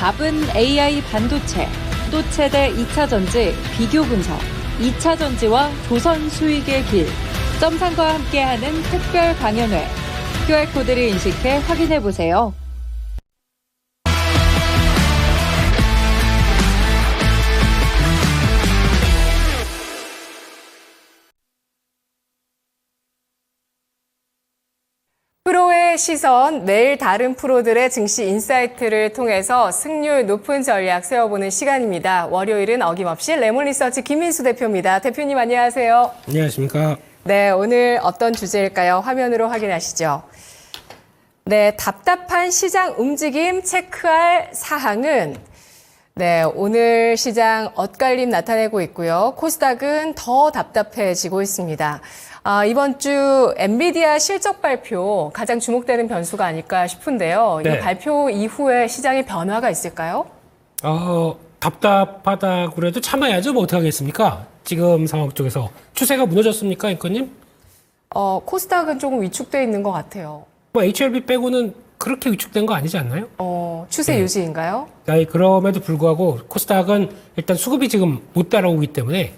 답은 AI 반도체, 또 최대 2차 전지 비교 분석, 2차 전지와 조선 수익의 길, 점상과 함께하는 특별 강연회. QR코드를 인식해 확인해보세요. 프로의 시선, 매일 다른 프로들의 증시 인사이트를 통해서 승률 높은 전략 세워보는 시간입니다. 월요일은 어김없이 레몬리서치 김민수 대표입니다. 대표님 안녕하세요. 안녕하십니까. 네, 오늘 어떤 주제일까요? 화면으로 확인하시죠. 네, 답답한 시장 움직임 체크할 사항은 네, 오늘 시장 엇갈림 나타내고 있고요. 코스닥은 더 답답해지고 있습니다. 이번 주 엔비디아 실적 발표 가장 주목되는 변수가 아닐까 싶은데요. 네. 이 발표 이후에 시장에 변화가 있을까요? 답답하다고 그래도 참아야죠. 뭐 어떡하겠습니까? 지금 상황 쪽에서. 추세가 무너졌습니까, 앵커님? 코스닥은 조금 위축돼 있는 것 같아요. 뭐 HLB 빼고는 그렇게 위축된 거 아니지 않나요? 추세 네. 유지인가요? 그럼에도 불구하고 코스닥은 일단 수급이 지금 못 따라오기 때문에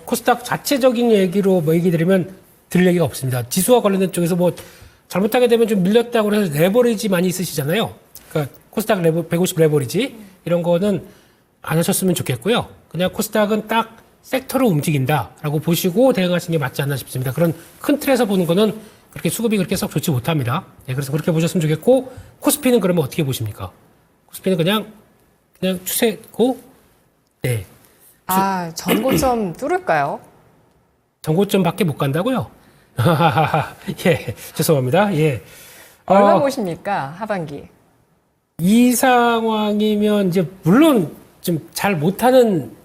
코스닥 자체적인 얘기로 뭐 얘기 드리면 들을 얘기가 없습니다. 지수와 관련된 쪽에서 뭐 잘못하게 되면 좀 밀렸다고 해서 레버리지 많이 있으시잖아요. 그러니까 코스닥 150 레버리지 이런 거는 안 하셨으면 좋겠고요. 그냥 코스닥은 딱 섹터로 움직인다라고 보시고 대응하시는 게 맞지 않나 싶습니다. 그런 큰 틀에서 보는 거는 그렇게 수급이 그렇게 썩 좋지 못합니다. 네, 그래서 그렇게 보셨으면 좋겠고 코스피는 그러면 어떻게 보십니까? 코스피는 그냥 추세고 네. 전고점 뚫을까요? 전고점밖에 못 간다고요? 예, 죄송합니다. 예. 얼마 보십니까? 하반기. 이 상황이면 이제 물론 좀 잘 못하는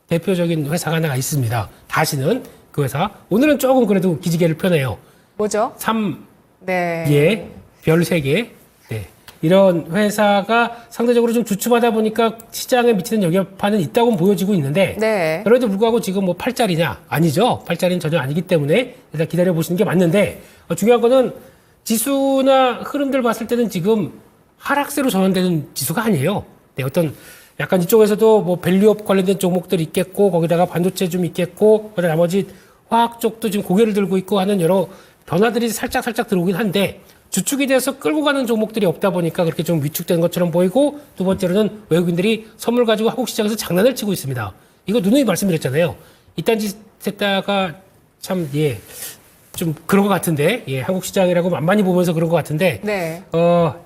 대표적인 회사가 하나가 있습니다. 다시는 그 회사. 오늘은 조금 그래도 기지개를 펴네요. 뭐죠? 3예, 네. 별 3개. 네. 이런 회사가 상대적으로 좀 주춤하다 보니까 시장에 미치는 여파는 있다고 보여지고 있는데 네. 그래도 불구하고 지금 뭐 8짜리냐? 아니죠. 8짜리는 전혀 아니기 때문에 일단 기다려 보시는 게 맞는데 중요한 거는 지수나 흐름들 봤을 때는 지금 하락세로 전환되는 지수가 아니에요. 네, 어떤 약간 이쪽에서도 뭐 밸류업 관련된 종목들이 있겠고 거기다가 반도체 좀 있겠고 그다음 나머지 화학 쪽도 지금 고개를 들고 있고 하는 여러 변화들이 살짝 들어오긴 한데 주축이 돼서 끌고 가는 종목들이 없다 보니까 그렇게 좀 위축된 것처럼 보이고 두 번째로는 외국인들이 선물 가지고 한국 시장에서 장난을 치고 있습니다. 이거 누누이 말씀드렸잖아요. 이딴 짓 했다가 참, 좀 그런 것 같은데, 한국 시장이라고 만만히 보면서 그런 것 같은데, 네.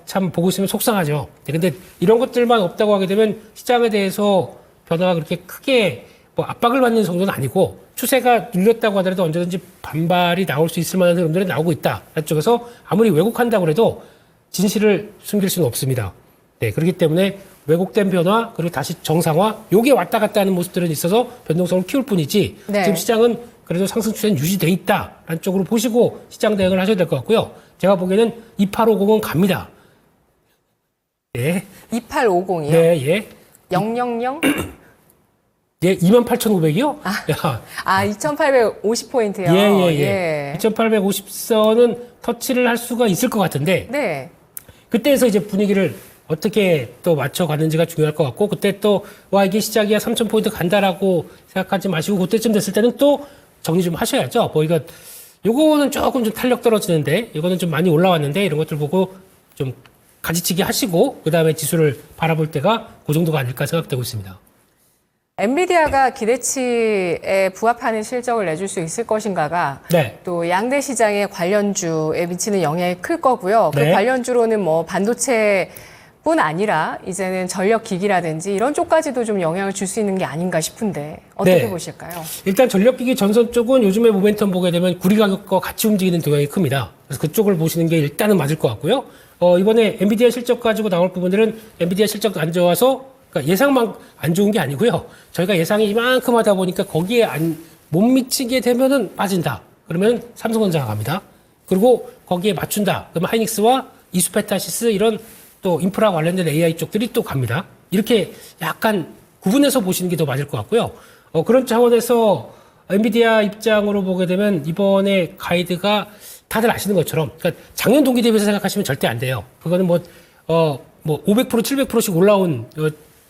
참 보고 있으면 속상하죠. 근데 이런 것들만 없다고 하게 되면 시장에 대해서 변화가 그렇게 크게 뭐 압박을 받는 정도는 아니고 추세가 눌렸다고 하더라도 언제든지 반발이 나올 수 있을 만한 흐름들이 나오고 있다. 쪽에서 아무리 왜곡한다고 해도 진실을 숨길 수는 없습니다. 네, 그렇기 때문에 왜곡된 변화 그리고 다시 정상화 요게 왔다 갔다 하는 모습들은 있어서 변동성을 키울 뿐이지 네. 지금 시장은 그래도 상승 추세는 유지돼 있다라는 쪽으로 보시고 시장 대응을 하셔야 될 것 같고요. 제가 보기에는 2850은 갑니다. 네. 2850이요? 네, 예. 000? 예, 28,500이요? 2,850포인트요? 예. 2,850선은 터치를 할 수가 있을 것 같은데, 네. 그때에서 이제 분위기를 어떻게 또 맞춰가는지가 중요할 것 같고, 그때 또, 이게 시작이야 3,000포인트 간다라고 생각하지 마시고, 그때쯤 됐을 때는 또 정리 좀 하셔야죠. 뭐, 요거는 조금 좀 탄력 떨어지는데, 이거는 좀 많이 올라왔는데, 이런 것들 보고 좀 가지치기 하시고, 그 다음에 지수를 바라볼 때가 그 정도가 아닐까 생각되고 있습니다. 엔비디아가 기대치에 부합하는 실적을 내줄 수 있을 것인가가 네. 또 양대 시장의 관련주에 미치는 영향이 클 거고요. 그 네. 관련주로는 뭐 반도체뿐 아니라 이제는 전력 기기라든지 이런 쪽까지도 좀 영향을 줄 수 있는 게 아닌가 싶은데 어떻게 네. 보실까요? 일단 전력기기 전선 쪽은 요즘에 모멘텀 보게 되면 구리 가격과 같이 움직이는 동향이 큽니다. 그래서 그쪽을 보시는 게 일단은 맞을 것 같고요. 이번에 엔비디아 실적 가지고 나올 부분들은 엔비디아 실적 안 좋아서 그러니까 예상만 안 좋은 게 아니고요. 저희가 예상이 이만큼 하다 보니까 거기에 못 미치게 되면은 빠진다. 그러면 삼성전자가 갑니다. 그리고 거기에 맞춘다. 그러면 하이닉스와 이수페타시스 이런 또 인프라 관련된 AI 쪽들이 또 갑니다. 이렇게 약간 구분해서 보시는 게 더 맞을 것 같고요. 그런 차원에서 엔비디아 입장으로 보게 되면 이번에 가이드가 다들 아시는 것처럼, 그러니까 작년 동기 대비해서 생각하시면 절대 안 돼요. 그거는 뭐 500%, 700%씩 올라온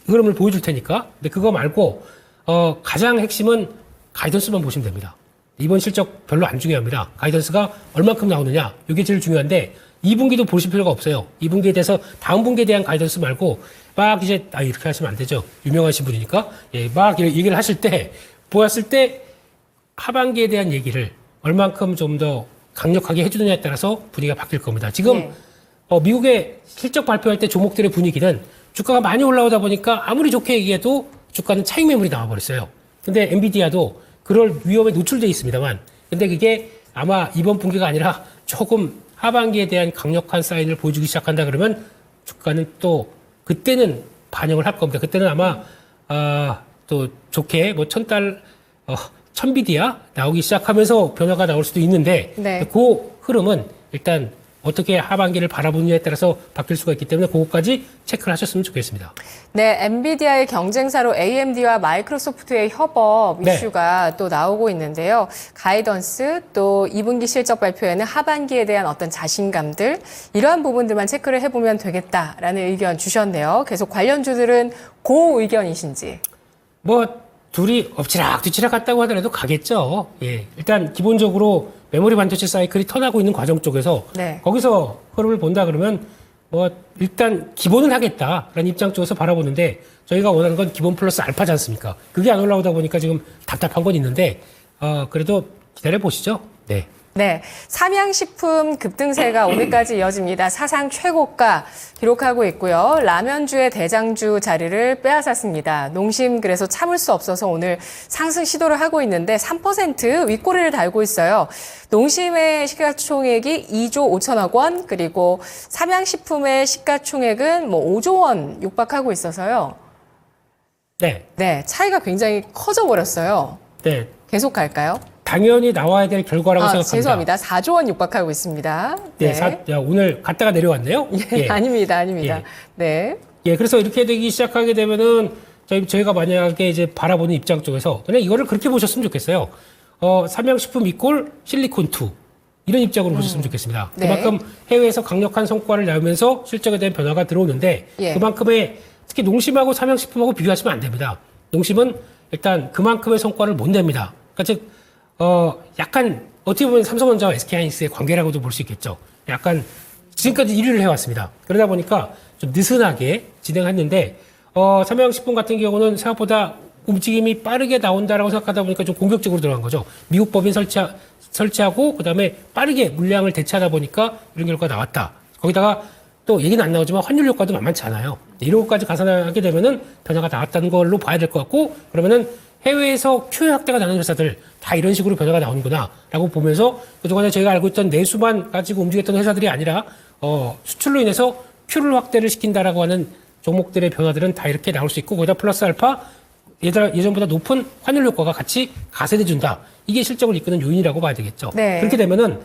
흐름을 보여줄 테니까. 근데 그거 말고 가장 핵심은 가이던스만 보시면 됩니다. 이번 실적 별로 안 중요합니다. 가이던스가 얼만큼 나오느냐, 이게 제일 중요한데 2분기도 보실 필요가 없어요. 2분기에 대해서 다음 분기에 대한 가이던스 말고 막 이제 이렇게 하시면 안 되죠. 유명하신 분이니까 막 얘기를 하실 때 보았을 때 하반기에 대한 얘기를 얼만큼 좀 더 강력하게 해주느냐에 따라서 분위기가 바뀔 겁니다. 지금 미국의 실적 발표할 때 종목들의 분위기는 주가가 많이 올라오다 보니까 아무리 좋게 얘기해도 주가는 차익 매물이 나와버렸어요. 근데 엔비디아도 그럴 위험에 노출돼 있습니다만, 근데 그게 아마 이번 분기가 아니라 조금 하반기에 대한 강력한 사인을 보여주기 시작한다 그러면 주가는 또 그때는 반영을 할 겁니다. 그때는 아마 또 좋게 뭐 천비디아 나오기 시작하면서 변화가 나올 수도 있는데 네. 그 흐름은 일단 어떻게 하반기를 바라보느냐에 따라서 바뀔 수가 있기 때문에 그것까지 체크를 하셨으면 좋겠습니다. 네, 엔비디아의 경쟁사로 AMD와 마이크로소프트의 협업 네. 이슈가 또 나오고 있는데요. 가이던스 또 2분기 실적 발표에는 하반기에 대한 어떤 자신감들 이러한 부분들만 체크를 해보면 되겠다라는 의견 주셨네요. 계속 관련주들은 고 의견이신지. 뭐 둘이 엎치락 뒤치락 갔다고 하더라도 가겠죠. 예, 일단 기본적으로 메모리 반도체 사이클이 턴하고 있는 과정 쪽에서 네. 거기서 흐름을 본다 그러면 뭐 일단 기본은 하겠다라는 입장 쪽에서 바라보는데 저희가 원하는 건 기본 플러스 알파지 않습니까? 그게 안 올라오다 보니까 지금 답답한 건 있는데 그래도 기다려 보시죠. 네. 네, 삼양식품 급등세가 오늘까지 이어집니다. 사상 최고가 기록하고 있고요. 라면주의 대장주 자리를 빼앗았습니다. 농심 그래서 참을 수 없어서 오늘 상승 시도를 하고 있는데 3% 윗꼬리를 달고 있어요. 농심의 시가총액이 2조 5천억 원, 그리고 삼양식품의 시가총액은 뭐 5조 원 육박하고 있어서요. 네. 네, 차이가 굉장히 커져 버렸어요. 네. 계속 갈까요? 당연히 나와야 될 결과라고 생각합니다. 죄송합니다. 4조 원 육박하고 있습니다. 네. 오늘 갔다가 내려왔네요. 예, 아닙니다. 아닙니다. 예. 네. 예, 그래서 이렇게 되기 시작하게 되면은 저희가 만약에 이제 바라보는 입장 쪽에서 그냥 이거를 그렇게 보셨으면 좋겠어요. 삼양식품 이꼴 실리콘2 이런 입장으로 보셨으면 좋겠습니다. 네. 그만큼 해외에서 강력한 성과를 내면서 실적에 대한 변화가 들어오는데 예. 그만큼의 특히 농심하고 삼양식품하고 비교하시면 안 됩니다. 농심은 일단 그만큼의 성과를 못 냅니다. 그러니까 즉 약간 어떻게 보면 삼성전자와 SK하이닉스의 관계라고도 볼 수 있겠죠. 약간 지금까지 1위를 해왔습니다. 그러다 보니까 좀 느슨하게 진행했는데 삼양식품 같은 경우는 생각보다 움직임이 빠르게 나온다라고 생각하다 보니까 좀 공격적으로 들어간 거죠. 미국 법인 설치하고 그다음에 빠르게 물량을 대체하다 보니까 이런 결과가 나왔다. 거기다가 또 얘기는 안 나오지만 환율 효과도 만만치 않아요. 이런 것까지 가산하게 되면은 변화가 나왔다는 걸로 봐야 될 것 같고 그러면은 해외에서 큐 확대가 나는 회사들 다 이런 식으로 변화가 나오는구나라고 보면서 그동안에 저희가 알고 있던 내수만 가지고 움직였던 회사들이 아니라 수출로 인해서 큐를 확대를 시킨다라고 하는 종목들의 변화들은 다 이렇게 나올 수 있고 거기다 플러스 알파 예전보다 높은 환율 효과가 같이 가세돼준다. 이게 실적을 이끄는 요인이라고 봐야 되겠죠. 네. 그렇게 되면은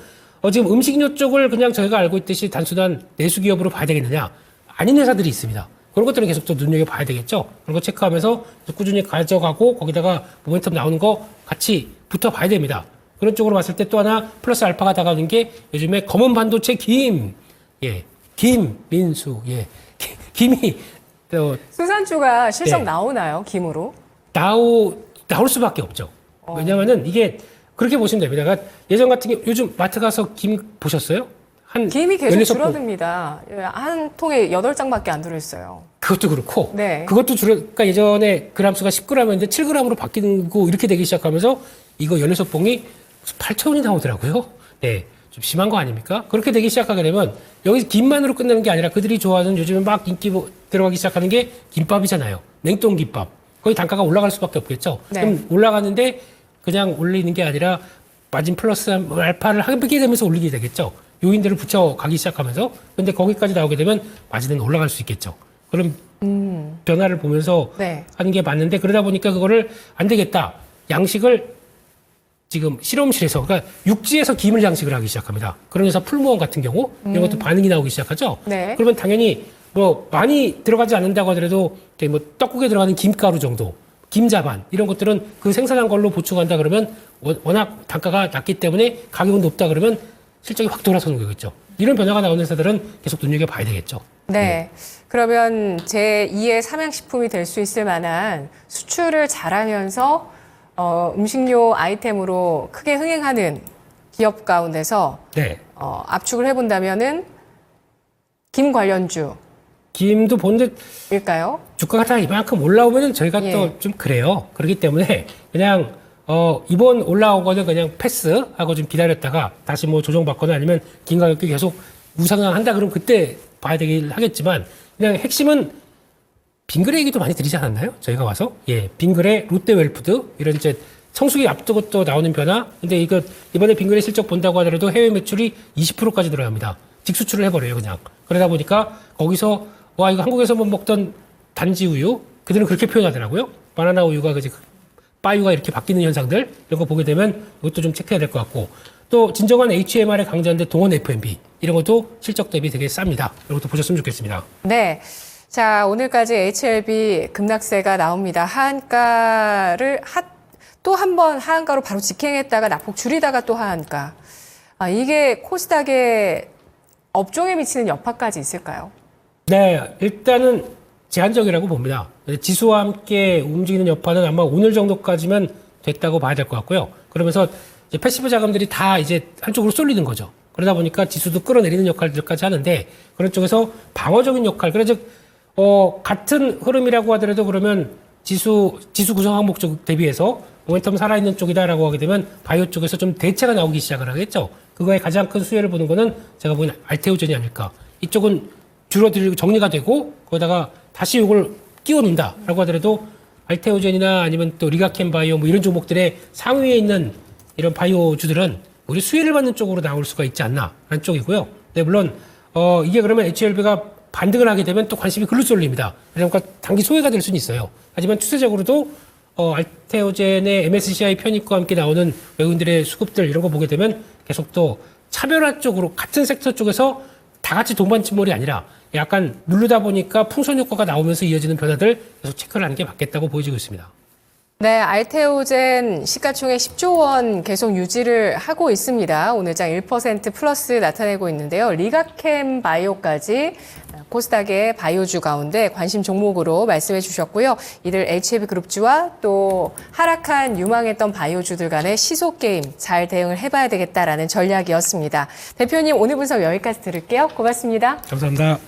지금 음식료 쪽을 그냥 저희가 알고 있듯이 단순한 내수 기업으로 봐야 되겠느냐? 아닌 회사들이 있습니다. 그런 것들은 계속 또 눈여겨봐야 되겠죠. 그런 거 체크하면서 꾸준히 가져가고 거기다가 모멘텀 나오는 거 같이 붙어봐야 됩니다. 그런 쪽으로 봤을 때 또 하나 플러스 알파가 다가오는 게 요즘에 검은 반도체 김민수, 김이 수산주가 실적 네. 나오나요? 김으로? 나올 수밖에 없죠. 왜냐면은 이게 그렇게 보시면 됩니다. 그러니까 예전 같은 경우 요즘 마트 가서 김 보셨어요? 김이 계속 16봉. 줄어듭니다. 한 통에 8장밖에 안 들어있어요. 그것도 그렇고, 네. 그것도 그러니까 예전에 그램수가 10g이었는데 7g으로 바뀌고 이렇게 되기 시작하면서 이거 16봉이 8,000원이 나오더라고요. 네. 좀 심한 거 아닙니까? 그렇게 되기 시작하게 되면 여기서 김만으로 끝나는 게 아니라 그들이 좋아하는 요즘에 막 인기 들어가기 시작하는 게 김밥이잖아요. 냉동김밥. 거기 단가가 올라갈 수밖에 없겠죠. 네. 그럼 올라가는데 그냥 올리는 게 아니라 마진 플러스 알파를 하게 되면서 올리게 되겠죠. 요인들을 붙여가기 시작하면서. 근데 거기까지 나오게 되면 마진은 올라갈 수 있겠죠. 그럼 변화를 보면서 네. 하는 게 맞는데 그러다 보니까 그거를 안 되겠다. 양식을 지금 실험실에서 그러니까 육지에서 김을 양식을 하기 시작합니다. 그런 회사 풀무원 같은 경우 이런 것도 반응이 나오기 시작하죠. 네. 그러면 당연히 뭐 많이 들어가지 않는다고 하더라도 뭐 떡국에 들어가는 김가루 정도, 김자반 이런 것들은 그 생산한 걸로 보충한다 그러면 워낙 단가가 낮기 때문에 가격은 높다 그러면 실적이 확 돌아서는 거겠죠. 이런 변화가 나오는 회사들은 계속 눈여겨봐야 되겠죠. 네. 그러면 제2의 삼양식품이 될 수 있을 만한 수출을 잘하면서 음식료 아이템으로 크게 흥행하는 기업 가운데서 네. 압축을 해본다면은 김 관련주일까요? 김도 본데 주가가 다 이만큼 올라오면은 저희가 예. 또 좀 그래요. 그렇기 때문에 그냥 이번 올라온 거는 그냥 패스하고 좀 기다렸다가 다시 뭐 조정받거나 아니면 긴 가격이 계속 우상향한다 그러면 그때 봐야 되긴 하겠지만 그냥 핵심은 빙그레 얘기도 많이 드리지 않았나요? 저희가 와서 예, 빙그레, 롯데웰푸드 이런 이제 성수기 앞두고 또 나오는 변화. 근데 이거 이번에 빙그레 실적 본다고 하더라도 해외 매출이 20%까지 들어갑니다. 직수출을 해버려요 그냥. 그러다 보니까 거기서 와 이거 한국에서만 먹던 단지 우유 그들은 그렇게 표현하더라고요. 바나나 우유가 그지 빠유가 이렇게 바뀌는 현상들 이런 거 보게 되면 이것도 좀 체크해야 될 것 같고 또 진정한 HMR의 강자인데 동원 F&B 이런 것도 실적 대비 되게 쌉니다. 이런 것도 보셨으면 좋겠습니다. 네. 자, 오늘까지 HLB 급락세가 나옵니다. 하한가를 또 한 번 하한가로 바로 직행했다가 낙폭 줄이다가 또 하한가. 이게 코스닥의 업종에 미치는 여파까지 있을까요? 네, 일단은 제한적이라고 봅니다. 지수와 함께 움직이는 여파는 아마 오늘 정도까지면 됐다고 봐야 될 것 같고요. 그러면서 이제 패시브 자금들이 다 이제 한쪽으로 쏠리는 거죠. 그러다 보니까 지수도 끌어내리는 역할들까지 하는데 그런 쪽에서 방어적인 역할. 그래서 같은 흐름이라고 하더라도 그러면 지수 구성 항목 쪽 대비해서 모멘텀 살아있는 쪽이다라고 하게 되면 바이오 쪽에서 좀 대체가 나오기 시작을 하겠죠. 그거에 가장 큰 수혜를 보는 거는 제가 보기엔 알테오젠이 아닐까. 이쪽은 줄어들고 정리가 되고 거기다가 다시 이걸 끼워 넣는다라고 하더라도 알테오젠이나 아니면 또 리가켄 바이오 뭐 이런 종목들의 상위에 있는 이런 바이오주들은 우리 수혜를 받는 쪽으로 나올 수가 있지 않나라는 쪽이고요. 네, 물론 이게 그러면 HLB가 반등을 하게 되면 또 관심이 글로 쏠립니다. 그러니까 단기 소외가 될 수는 있어요. 하지만 추세적으로도 알테오젠의 MSCI 편입과 함께 나오는 외국인들의 수급들 이런 거 보게 되면 계속 또 차별화 쪽으로 같은 섹터 쪽에서 다 같이 동반침몰이 아니라 약간 누르다 보니까 풍선 효과가 나오면서 이어지는 변화들 계속 체크를 하는 게 맞겠다고 보여지고 있습니다. 네, 알테오젠 시가총액 10조 원 계속 유지를 하고 있습니다. 오늘 장 1% 플러스 나타내고 있는데요. 리가캠 바이오까지 코스닥의 바이오주 가운데 관심 종목으로 말씀해 주셨고요. 이들 HLB그룹주와 또 하락한 유망했던 바이오주들 간의 시속 게임 잘 대응을 해봐야 되겠다라는 전략이었습니다. 대표님 오늘 분석 여기까지 들을게요. 고맙습니다. 감사합니다.